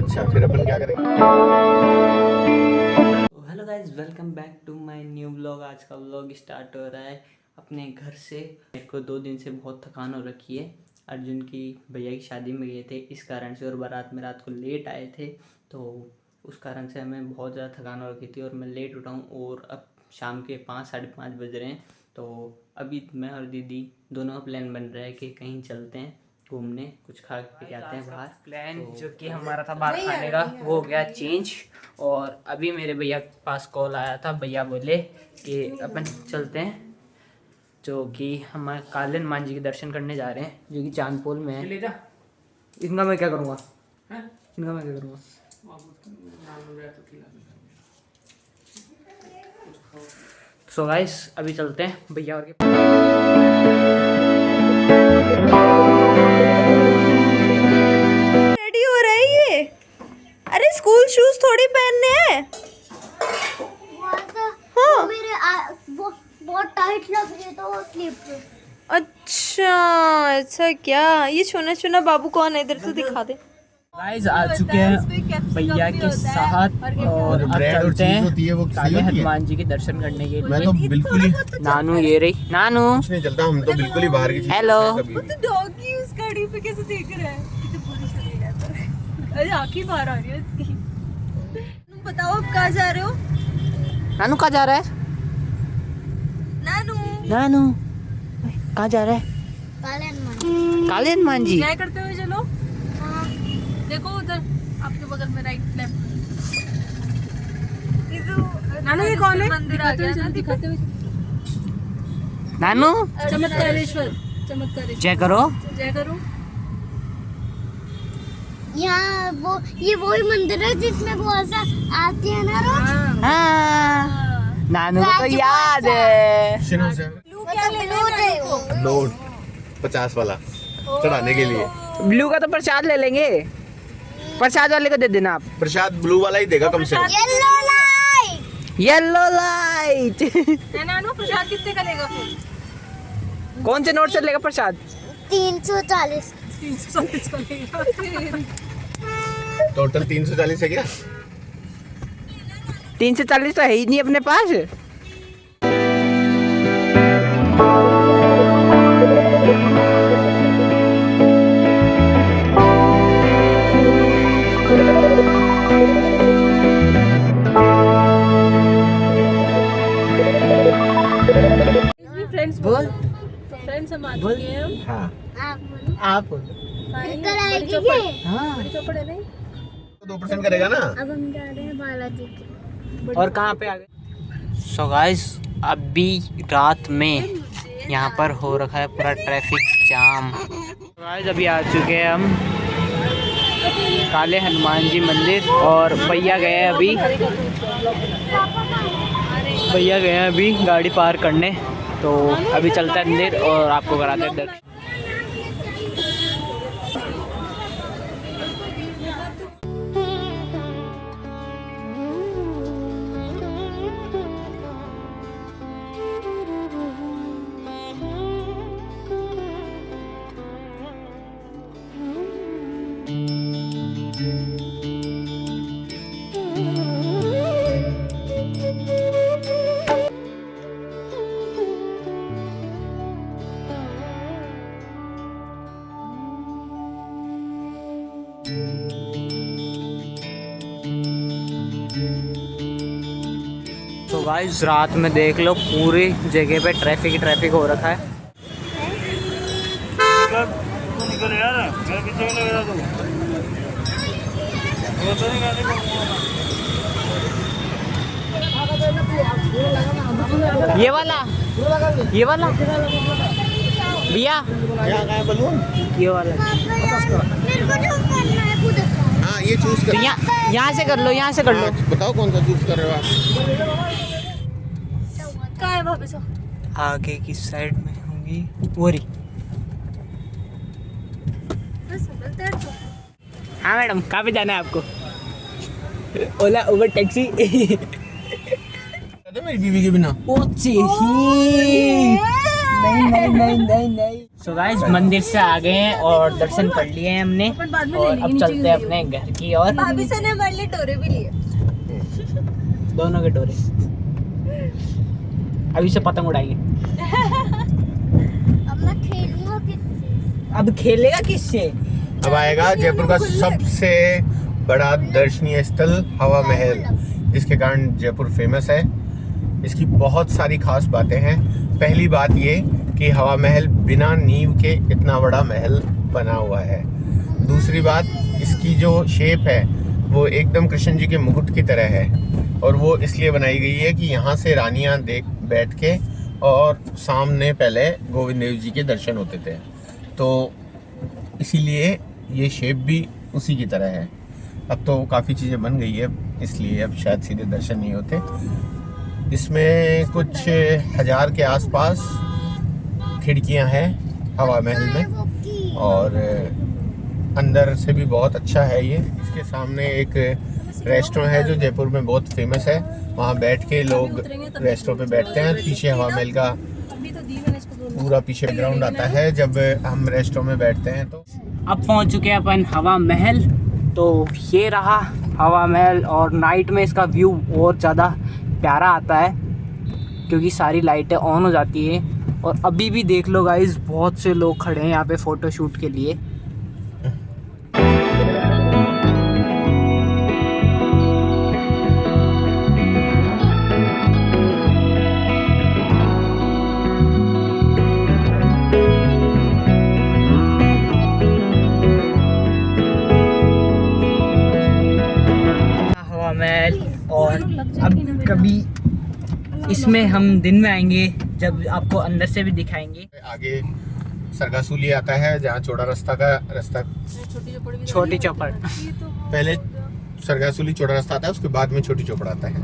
अच्छा फिर अपन क्या करेंगे? Hello guys, welcome back to my new vlog. आज का व्लॉग स्टार्ट हो रहा है अपने घर से। मेरे को 2 दिन से बहुत थकान हो रखी है। अर्जुन की भैया की शादी में गए थे इस कारण से, और बारात में रात को लेट आए थे, तो उस कारण से हमें बहुत ज़्यादा थकान हो रखी थी और मैं लेट उठा हूँ। और अब शाम के 5 साढ़े 5 बज रहे हैं। तो अभी मैं और दीदी दोनों का प्लान बन रहा है कि कहीं चलते हैं घूमने, कुछ खा के आते हैं बाहर। प्लान तो जो कि हमारा था बाहर खाने का, वो हो गया चेंज। और अभी मेरे भैया के पास कॉल आया था, भैया बोले कि अपन चलते हैं, जो कि हम काले हनुमान जी के दर्शन करने जा रहे हैं, जो कि चांदपोल में है। इनका मैं क्या करूँगा? इनका मैं क्या करूँगा? सो गाइस, अभी चलते हैं भैया और के। रेडी हो रहा है ये? अरे स्कूल शूज थोड़ी पहनने हैं। हाँ वो बहुत टाइट लग रही है तो वो स्लिप। अच्छा ऐसा क्या? ये चुना चुना बाबू कौन है? इधर तो दिखा दे। गाइस आ चुके हैं भैया के साथ और अब चलते हैं काले हनुमान जी के दर्शन करने के लिए। मैं तो बिल्कुल ही नानू ये रही, नानू कुछ नहीं चलता, हम तो बिल्कुल ही बाहर की चीज़ हेलो। कभी भी। डॉगी उस गाड़ी पे कैसे देख रहा है? कितने बुरी शरीर है। अरे आंखें बाहर आ रही है इसकी। तुम बताओ अब कहाँ जा रहे हो? नानू कहाँ जा रहा है? नानू नानू कहाँ जा रहा है? काले हनुमान जी। क्या करते हुए चलो। देखो उधर आपके बगल में, राइट लेफ्ट। नानू ये कौन है? मंदिर आ गया ना, दिखाते हुए। नानू चमत्कारेश्वर, चमत्कारेश्वर जय करो। जय करो। यहाँ वो ये वही मंदिर है जिसमें वो ऐसा आते हैं ना रोज। हाँ नानू को तो याद है। नोट 50 वाला चढ़ाने के लिए। ब्लू का तो प्रसाद ले लेंगे, प्रसाद वाले को दे देना आप। प्रसाद ब्लू वाला ही देगा कम से कम। Yellow light. Yellow light. Nanu Prasad कितने का लेगा फिर? कौन से नोट से लेगा प्रसाद? 340। 340 का लेगा। टोटल 340 है क्या? 340 तो है ही नहीं अपने पास। फ्रेंड्स बोल फ्रेंड्स हम आ बोल। चुके हैं। हाँ आप कल आएगी ये। हाँ। बड़ी चौपड़ है नहीं? 2% करेगा ना। अब हम जा रहे हैं बालाजी के। और कहाँ पे आ गए? सो गाइस, अभी रात में यहाँ पर हो रखा है पूरा ट्रैफिक जाम। गाइस अभी आ चुके हैं हम काले हनुमान जी मंदिर, और भैया गए हैं अभी गाड़ी पार करने। तो अभी चलते हैं अंदर और आपको कराते हैं दर्शन। तो गाइस रात में देख लो पूरी जगह पे ट्रैफिक हो रखा है। ये वाला भैया, बलून ये वाला। मेरे को जो करना है खुद। हाँ ये चूज तो कर। यहाँ से कर लो, यहाँ से कर लो। हाँ, बताओ कौन सा चूज कर रहे हो आप? कहाँ है वापस? आगे की साइड में होंगी वो रही। हाँ मैडम, कहाँ पे जाना है आपको? ओला, उबर, टैक्सी। मेरी बीवी के बिना। ओ सो गाइस मंदिर से आ गए हैं और दर्शन कर लिए हैं हमने और अब चलते हैं अपने घर की ओर। भाभी से ने हमारे लिए टोरे भी लिए, दोनों के डोरे। अभी से पतंग उड़ाएंगे। अब मैं खेलूंगा किससे? अब खेलेगा किससे? अब आएगा जयपुर का सबसे बड़ा दर्शनीय स्थल हवा महल, जिसके कारण जयपुर फेमस है। इसकी बहुत सारी खास बातें हैं। पहली बात ये कि हवा महल बिना नींव के इतना बड़ा महल बना हुआ है। दूसरी बात, इसकी जो शेप है वो एकदम कृष्ण जी के मुकुट की तरह है और वो इसलिए बनाई गई है कि यहाँ से रानियाँ बैठ के और सामने पहले गोविंद देव जी के दर्शन होते थे, तो इसीलिए ये शेप भी उसी की तरह है। अब तो काफ़ी चीज़ें बन गई है, इसलिए अब शायद सीधे दर्शन नहीं होते। इसमें कुछ 1000 के आसपास खिड़कियां हैं हवा महल में और अंदर से भी बहुत अच्छा है ये। इसके सामने एक रेस्टोरेंट है जो जयपुर में बहुत फेमस है, वहाँ बैठ के लोग रेस्टोरेंट पे बैठते हैं। पीछे हवा महल का पूरा पीछे ग्राउंड आता है जब हम रेस्टोरेंट में बैठते हैं। तो अब पहुंच चुके हैं अपन हवा महल। तो ये रहा हवा महल और नाइट में इसका व्यू और ज़्यादा प्यारा आता है क्योंकि सारी लाइटें ऑन हो जाती है। और अभी भी देख लो गाइस, बहुत से लोग खड़े हैं यहाँ पे फ़ोटो शूट के लिए। हवा महल और अब कभी इसमें हम दिन में आएंगे जब आपको अंदर से भी दिखाएंगे। आगे सरगासूली आता है जहाँ चौड़ा रास्ता छोटी चौपड़। पहले सरगासूली चौड़ा रास्ता आता है, उसके बाद में छोटी चौपड़ आता है।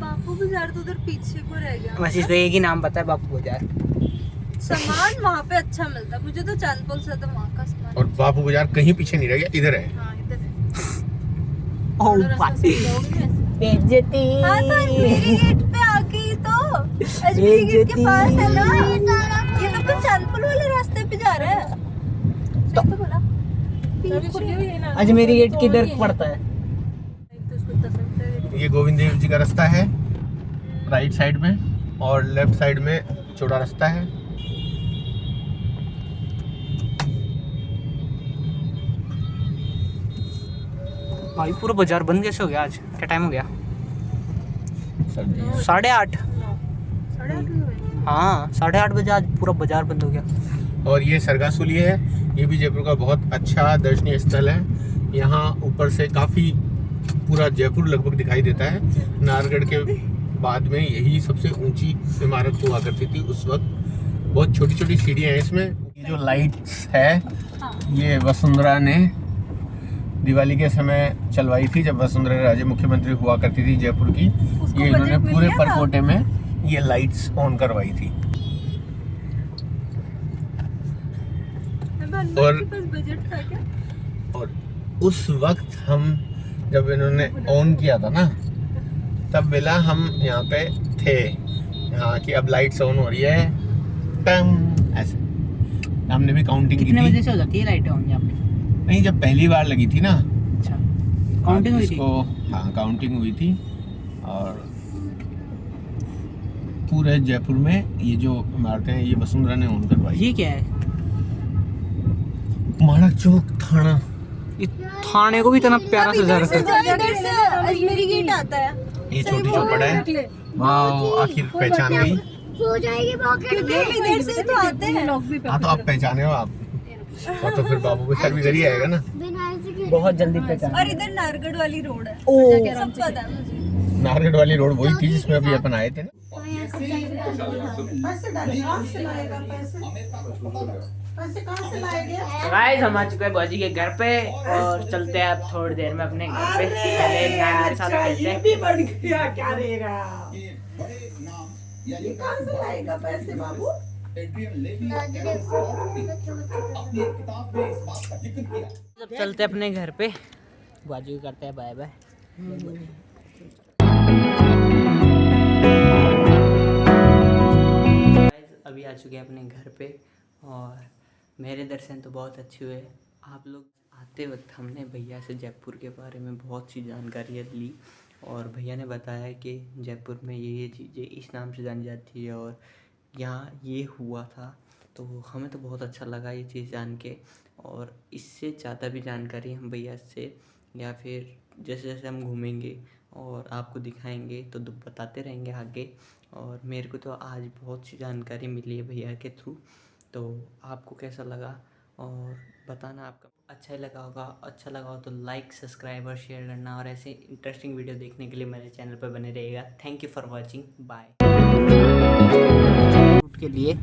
बापू बाजार तो उधर पीछे को रह गया। बस इसको एक ही नाम पता है, बापू बाजार। सामान वहाँ पे अच्छा मिलता है, मुझे तो चांदपोल से था वहाँ का सामान। और बापू बाजार कहीं पीछे नहीं रह गया, इधर है। हाँ, इधर है। ओह बेइज्जती। हाँ, तो अजमेरी गेट पे आके ही तो, अजमेरी गेट के पास है ना। ये तो अपन चांदपोल वाले रास्ते पे जा रहे हैं। सही तो बोला। अजमेरी गेट किधर पड़ता है? ये गोविंद देव जी का रास्ता है राइट साइड में और लेफ्ट साइड में चौड़ा रास्ता है। भाई पूरा बाजार बंद कैसे हो गया आज? क्या टाइम हो गया? 8:30। 8:30 हाँ 8:30 बजे आज पूरा बाजार बंद हो गया। और ये सरगासूली है, ये भी जयपुर का बहुत अच्छा दर्शनीय स्थल है। यहाँ ऊपर से काफ़ी पूरा जयपुर लगभग दिखाई देता है। नाहरगढ़ के बाद में यही सबसे ऊंची इमारत हुआ करती थी उस वक्त। बहुत छोटी छोटी सीढ़ियाँ हैं इसमें। ये जो लाइट्स है ये वसुंधरा ने दिवाली के समय चलवाई थी, जब वसुंधरा राजे मुख्यमंत्री हुआ करती थी जयपुर की। ये इन्होंने पूरे परकोटे में ये लाइट्स ऑन करवाई थी। बजट था क्या? और उस वक्त हम जब इन्होंने ऑन किया था ना, तब बेला हम यहाँ पे थे। हाँ कि अब लाइट्स ऑन हो रही है, टंग ऐसे। हमने भी काउंटिंग की थी। कितने बजे से हो जाती है लाइटें ऑन यहाँ पे? नहीं, जब पहली बार लगी थी ना। अच्छा, काउंटिंग हुई थी? हाँ काउंटिंग हुई थी। और पूरे जयपुर में ये जो इमारतें हैं ये वसुंधरा ने ऑन करवाई। ये क्या है? माणक चौक थाना। ये थाने को भी इतना प्यारा सजा रखा है। इधर से अजमेरी गेट आता है। ये छोटी चौपड़ है, वहाँ आखिर पहचान गई। हो जाएगी क्योंकि इधर से तो आते हैं। हाँ तो आप पहचाने हो आप, और तो फिर बाबू के सर भी इधर ही आएगा ना। बहुत जल्दी पहचान। और इधर नारगढ़ वाली रोड है। ओह। सब पता है मुझे। नारगढ़ वाली रोड वही थी जिसमें अभी अपन आए थे ना। गाइस हम आ चुके हैं बाजी के घर पे और चलते हैं अब थोड़ी देर में अपने घर पे। पहले नानी के साथ खेलते हैं। भी बढ़ गया, क्या रहेगा? ये कहाँ से लाएगा पैसे बाबू? जब चलते हैं अपने घर पे, बाजू करते हैं बाय बाय। अभी आ चुके हैं अपने घर पे और मेरे दर्शन तो बहुत अच्छे हुए। आप लोग आते वक्त हमने भैया से जयपुर के बारे में बहुत सी जानकारियाँ ली और भैया ने बताया कि जयपुर में ये चीज़ें इस नाम से जानी जाती है और यहाँ ये हुआ था। तो हमें तो बहुत अच्छा लगा ये चीज़ जान के और इससे ज़्यादा भी जानकारी हम भैया से या फिर जैसे जैसे हम घूमेंगे और आपको दिखाएंगे तो बताते रहेंगे आगे। और मेरे को तो आज बहुत सी जानकारी मिली है भैया के थ्रू। तो आपको कैसा लगा और बताना, आपका अच्छा ही लगा होगा। अच्छा लगा हो तो लाइक, सब्सक्राइब और शेयर करना और ऐसे इंटरेस्टिंग वीडियो देखने के लिए मेरे चैनल पर बने रहिएगा। Thank you for watching, bye. के लिए